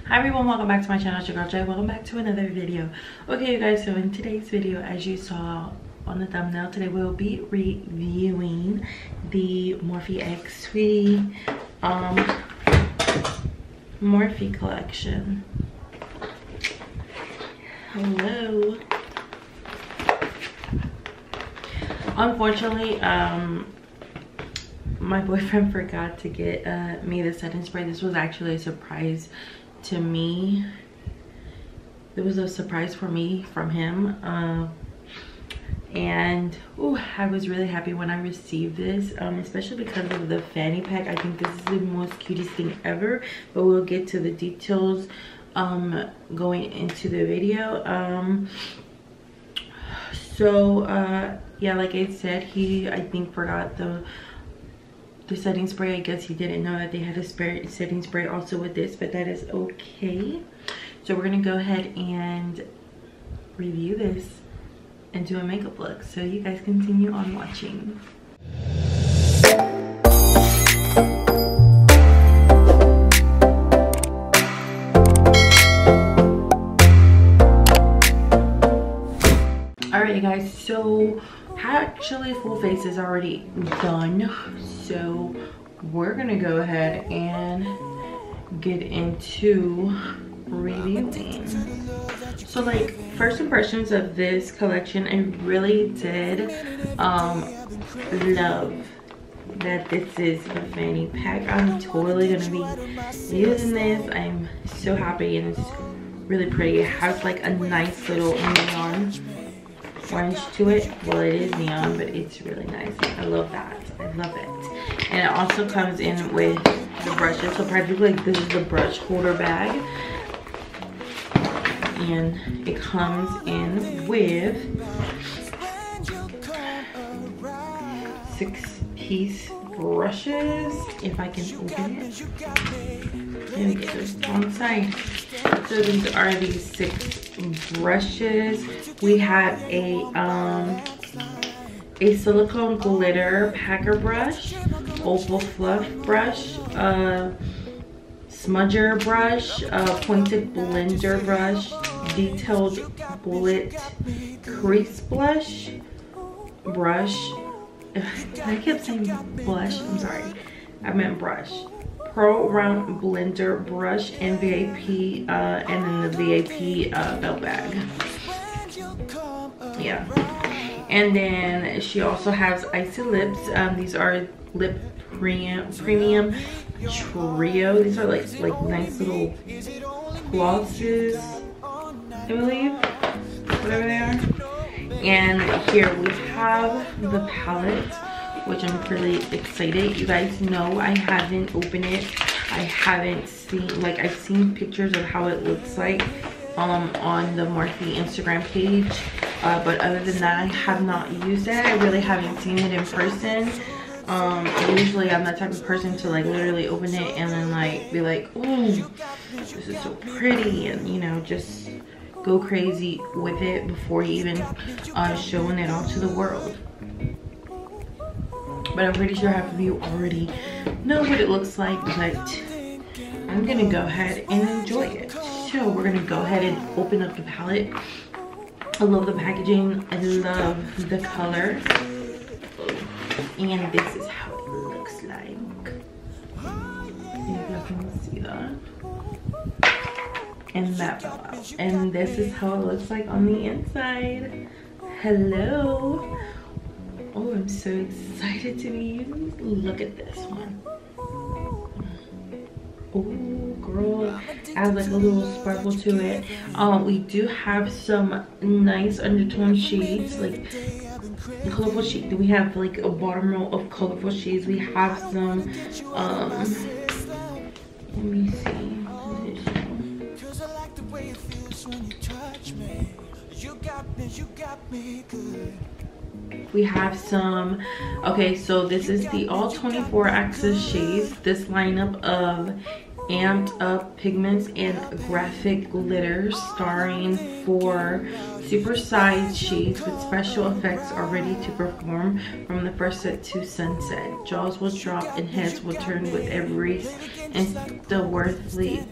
Hi everyone, welcome back to my channel. It's your girl Jay. Welcome back to another video. Okay you guys, so in today's video, as you saw on the thumbnail, today we'll be reviewing the Morphe X SAWEETIE Morphe collection. Hello. Unfortunately, my boyfriend forgot to get me the setting spray. This was actually a surprise to me. It was a surprise for me from him, and I was really happy when I received this, especially because of the fanny pack. I think this is the most cutest thing ever, but we'll get to the details going into the video. Yeah, like I said, I think forgot the setting spray. I guess he didn't know that they had a setting spray also with this, but that is okay. So we're gonna go ahead and review this and do a makeup look, so you guys continue on watching. Alright guys, so actually full face is already done, so we're gonna go ahead and get into reviewing. So like, first impressions of this collection, I really did love that this is a fanny pack. I'm totally gonna be using this. I'm so happy, and it's really pretty. It has like a nice little neon orange to it. Well, it is neon, but it's really nice. I love that. I love it. And it also comes in with the brushes. So practically, like, this is the brush holder bag, and it comes in with 6-piece brushes. If I can open it. There we go. Wrong side. So these are these 6 brushes. We have a silicone glitter packer brush, opal fluff brush, smudger brush, pointed blender brush, detailed bullet crease brush. I kept saying blush. I'm sorry. I meant brush. Pearl round blender brush, and VIP, and then the VIP belt bag. Yeah. And then she also has icy lips. These are lip premium trio. These are like nice little glosses, I believe, whatever they are. And here we have the palette, which I'm really excited. You guys know I haven't opened it. I haven't seen, like, I've seen pictures of how it looks like on the Morphe Instagram page, but other than that, I have not used it. I really haven't seen it in person. Usually I'm that type of person to like literally open it and then like be like, ooh, this is so pretty, and you know, just go crazy with it before even showing it off to the world. But I'm pretty sure half of you already know what it looks like, but I'm gonna go ahead and enjoy it. So we're gonna go ahead and open up the palette. I love the packaging. I love the color. And this is how it looks like. If you can see that. And that fell out. And this is how it looks like on the inside. Hello. Oh, I'm so excited to be using this. Look at this one. Oh, girl. Adds like a little sparkle to it. We do have some nice undertone shades, like colorful shades. We have like a bottom row of colorful shades. We have some, let me see. We have some, okay, so this is the all 24 axis shades. This lineup of amped up pigments and graphic glitters, starring 4 supersized shades with special effects are ready to perform from the first set to sunset. Jaws will drop and heads will turn with every insta-worthy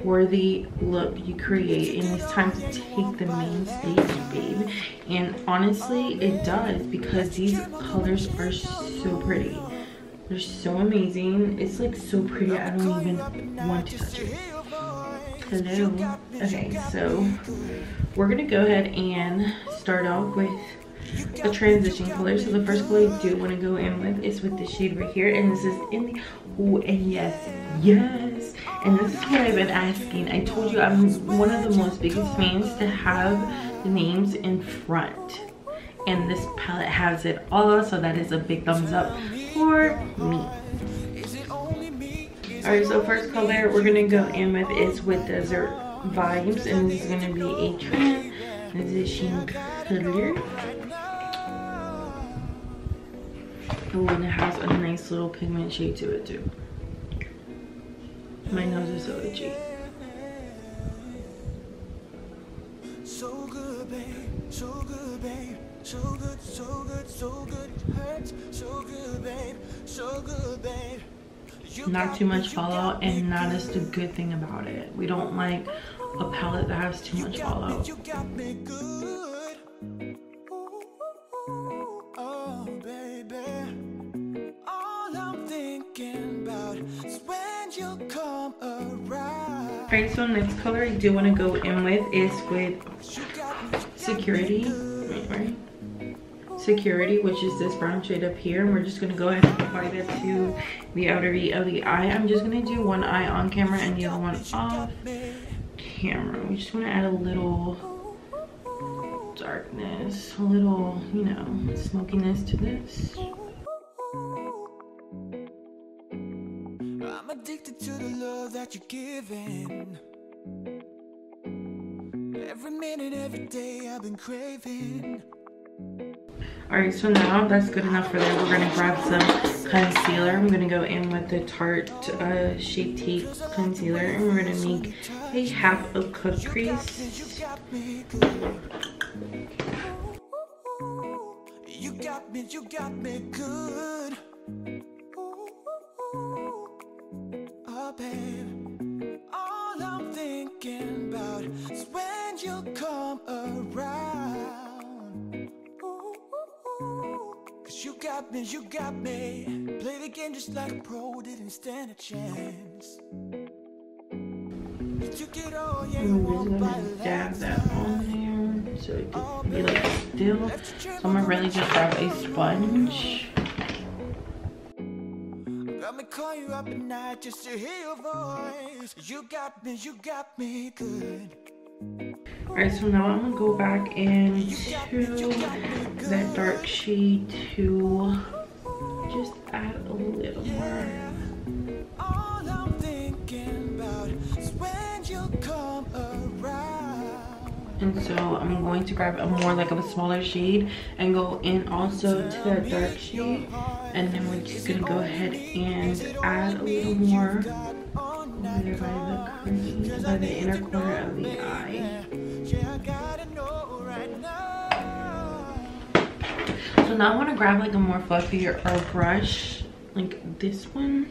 worthy look you create, and it's time to take the main stage, babe. And honestly, it does, because these colors are so pretty. They're so amazing. It's like so pretty, I don't even want to touch it. Hello. Okay, so we're gonna go ahead and start off with a transition color. So the first color I do want to go in with is with the shade right here, and this is in the, oh, and yes, and this is what I've been asking. I told you I'm one of the most biggest fans to have the names in front, and this palette has it all, so that is a big thumbs up for me. Alright, so first color we're gonna go in with is with Desert Vibes, and this is gonna be a transition color. Oh, and it has a nice little pigment shade to it too. My nose is so itchy. So good, babe. So good, babe. So good, so good, so good. It hurts. So good, babe. So good, babe. Not too much fallout, and that is the good thing about it. We don't like a palette that has too much fallout. You got me good. Oh, baby. All I'm thinking about is when you come around. Alright, so next color I do want to go in with is with Security. Right? Security, which is this brown shade up here, and we're just going to go ahead and apply that to the outer V of the eye. I'm just going to do one eye on camera and the other one off camera. We just want to add a little darkness, a little, you know, smokiness to this. I'm addicted to the love that you're giving. Every minute, every day I've been craving. Alright, so now that's good enough for that. We're going to grab some concealer. I'm going to go in with the Tarte Shape Tape Concealer, and we're going to make a half a cut crease. You got me good. Oh, babe. All I'm thinking about is when you come around. You got me. Play the game just like a pro, didn't stand a chance. You took it all, yeah, you won't buy a dab that on there so it can be like still. So I'm gonna really just grab a sponge. Got me call you up at night just to hear your voice. You got me good. Alright, so now I'm gonna go back into that dark shade to just add a little more. All I'm thinking about is when you come around. And so I'm going to grab a more like of a smaller shade and go in also to that dark shade, and then we're just gonna go ahead and add a little more by the inner corner of the eye. So now I want to grab like a more fluffier brush, like this one,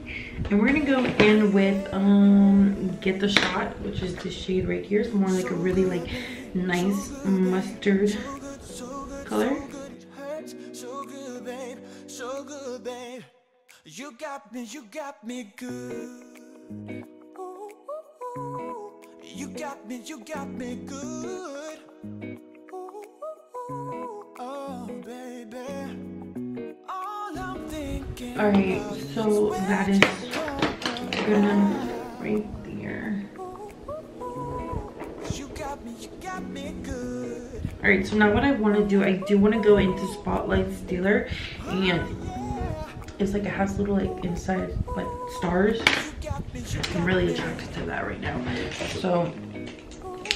and we're gonna go in with Get the Shot, which is this shade right here. It's more like a really like nice mustard color. You got me good. You got me good. Oh, baby. All I'm thinking. Alright, so that is good enough right there. You got me good. Alright, so now what I want to do, I do want to go into Spotlight Stealer, and it's like it has little like inside like stars. I'm really attracted to that right now. So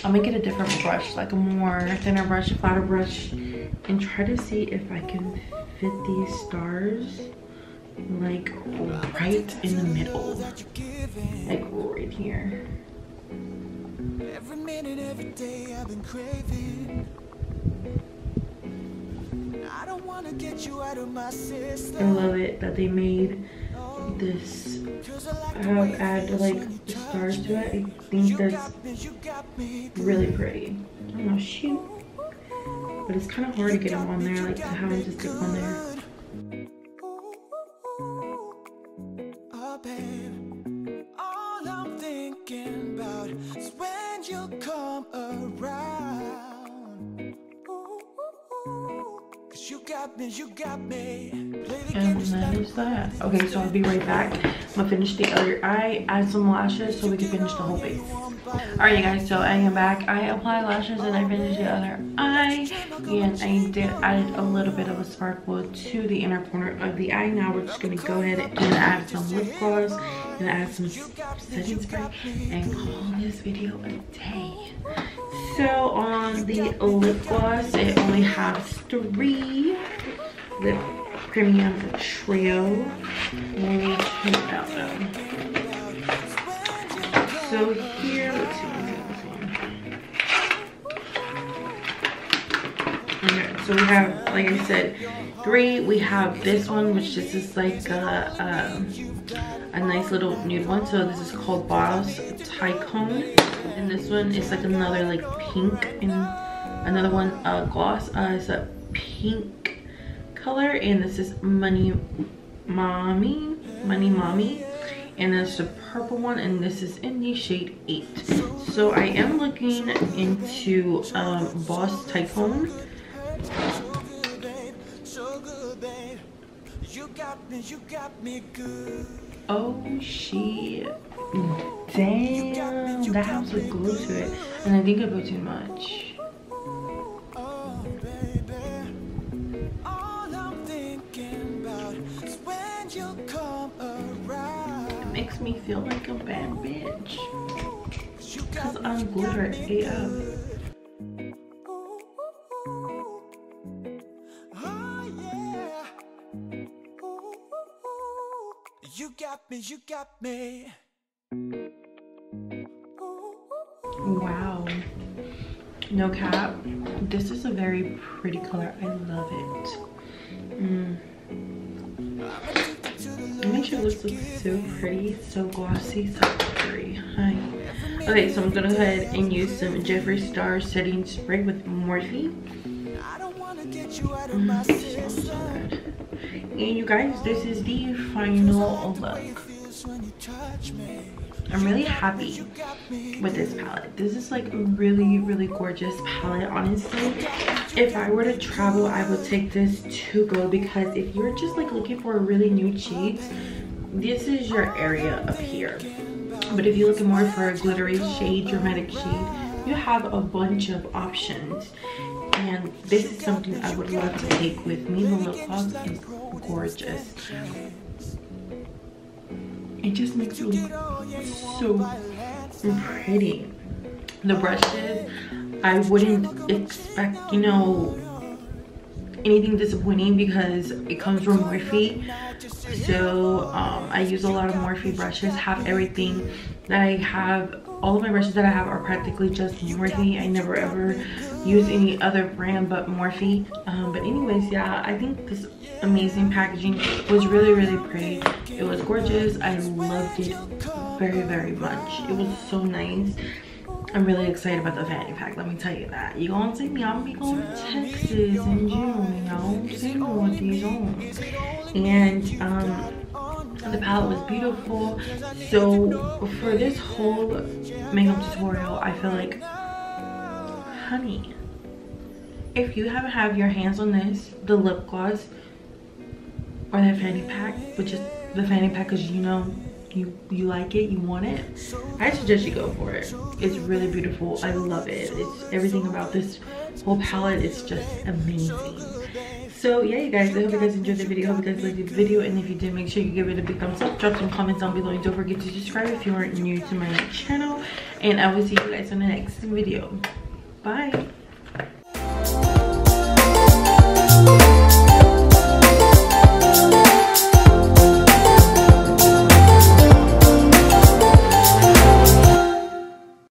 I'm gonna get a different brush, like a more thinner brush, flatter brush, and try to see if I can fit these stars like right in the middle, like right here. Every minute, every day I've been craving. I don't want to get you out of my system. I love it that they made this, I have added like stars to it. I think that's really pretty. I don't know, shoot. But it's kind of hard to get them on there, like to have them just stick on there. All I'm thinking about is when you come around. Cause you got me. And that is that. Okay, so I'll be right back. I'm gonna finish the other eye, add some lashes so we can finish the whole face. Alright, you guys, so I am back. I applied lashes and I finished the other eye, and I did add a little bit of a sparkle to the inner corner of the eye. Now we're just gonna go ahead and add some lip gloss and add some setting spray and call this video a day. So on the lip gloss, it only has 3 lip premium trio. Let me check it out though. So here, let's see, this one. Okay, so we have, like I said, 3. We have this one, which is just like a nice little nude one. So this is called Boss Tycoon, and this one is like another like pink, and another one gloss is a pink color, and this is Money Mommy, and there's a purple one, and this is in the shade 8. So I am looking into Boss Tycoon. Oh shit, damn, that has a glow to it, and I think I put too much. Makes me feel like a bad bitch because I'm glitter AF. You got me. Wow, no cap, this is a very pretty color. I love it. It makes your lips look so pretty, so glossy, so glittery. Hi. Okay, so I'm gonna go ahead and use some Jeffree Star setting spray with Morphe. And you guys, this is the final look. I'm really happy with this palette. This is like a really gorgeous palette. Honestly, if I were to travel, I would take this to go, because if you're just like looking for a really nude shades, this is your area up here. But if you're looking more for a glittery shade, dramatic shade, you have a bunch of options. And this is something I would love to take with me. The lip gloss is gorgeous. It just makes you look so pretty. The brushes, I wouldn't expect, you know, anything disappointing because it comes from Morphe. So I use a lot of Morphe brushes. Have everything that I have, all of my brushes that I have are practically just Morphe. I never ever use any other brand but Morphe. But anyways, yeah, I think this amazing packaging was really pretty. It was gorgeous. I loved it very much. It was so nice. I'm really excited about the fanny pack, let me tell you that. You gonna see me, I'm gonna be going to Texas in June, you know, seeing with these on. And the palette was beautiful. So for this whole makeup tutorial, I feel like, honey, if you haven't had your hands on this, the lip gloss or that fanny pack, which is the fanny pack, because you know you like it, you want it, I suggest you go for it. It's really beautiful. I love it. It's everything about this whole palette is just amazing. So yeah, you guys, I hope you guys enjoyed the video. I hope you guys liked the video, and if you did, make sure you give it a big thumbs up, drop some comments down below, and don't forget to subscribe if you aren't new to my channel. And I will see you guys in the next video. Bye.